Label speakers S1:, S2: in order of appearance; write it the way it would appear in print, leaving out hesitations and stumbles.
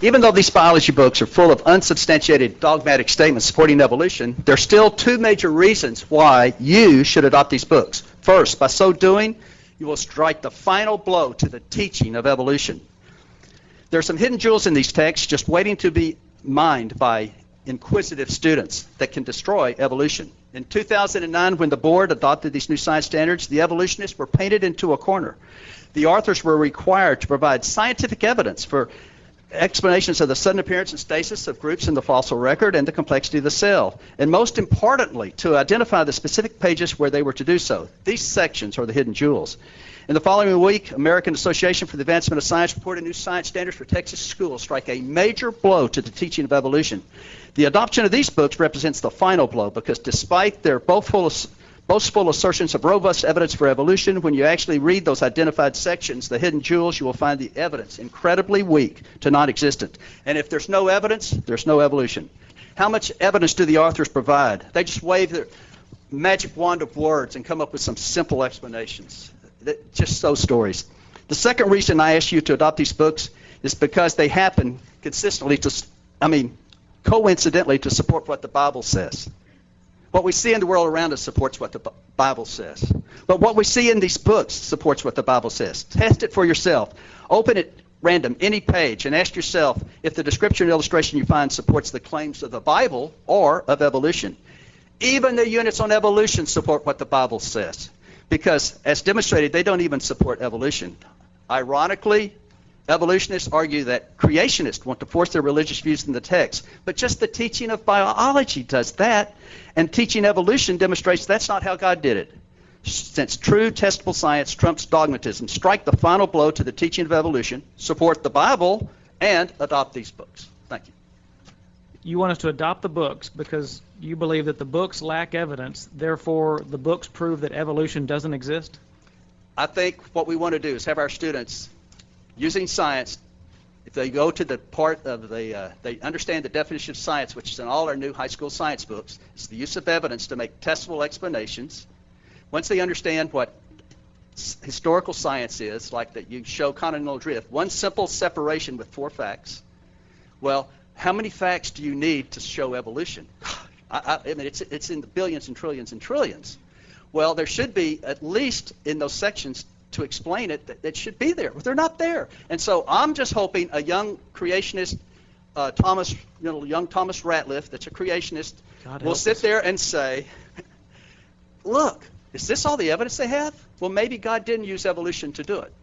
S1: Even though these biology books are full of unsubstantiated dogmatic statements supporting evolution, there are still two major reasons why you should adopt these books. First, by so doing, you will strike the final blow to the teaching of evolution. There are some hidden jewels in these texts just waiting to be mined by inquisitive students that can destroy evolution. In 2009, when the board adopted these new science standards, the evolutionists were painted into a corner. The authors were required to provide scientific evidence for explanations of the sudden appearance and stasis of groups in the fossil record and the complexity of the cell, and most importantly, to identify the specific pages where they were to do so. These sections are the hidden jewels. In the following week, American Association for the Advancement of Science reported new science standards for Texas schools strike a major blow to the teaching of evolution. The adoption of these books represents the final blow because despite their boastful assertions of robust evidence for evolution, when you actually read those identified sections, the hidden jewels, you will find the evidence incredibly weak to non-existent. And if there's no evidence, there's no evolution. How much evidence do the authors provide? They just wave their magic wand of words and come up with some simple explanations. Just those stories. The second reason I ask you to adopt these books is because they happen consistently coincidentally to support what the Bible says. What we see in the world around us supports what the Bible says. But what we see in these books supports what the Bible says. Test it for yourself. Open it random, any page, and ask yourself if the description and illustration you find supports the claims of the Bible or of evolution. Even the units on evolution support what the Bible says, because, as demonstrated, they don't even support evolution. Ironically, evolutionists argue that creationists want to force their religious views in the text, but just the teaching of biology does that, and teaching evolution demonstrates that's not how God did it. Since true testable science trumps dogmatism, strike the final blow to the teaching of evolution, support the Bible, and adopt these books. Thank you.
S2: You want us to adopt the books because you believe that the books lack evidence, therefore the books prove that evolution doesn't exist?
S1: I think what we want to do is have our students, using science, if they go to the part of they understand the definition of science, which is in all our new high school science books, it's the use of evidence to make testable explanations. Once they understand what historical science is, like that you show continental drift, one simple separation with 4 facts. Well, how many facts do you need to show evolution? I mean, it's in the billions and trillions and trillions. Well, there should be, at least in those sections to explain it, that should be there. But they're not there. And so I'm just hoping a young creationist, young Thomas Ratliff, that's a creationist, will sit there and say, look, is this all the evidence they have? Well, maybe God didn't use evolution to do it.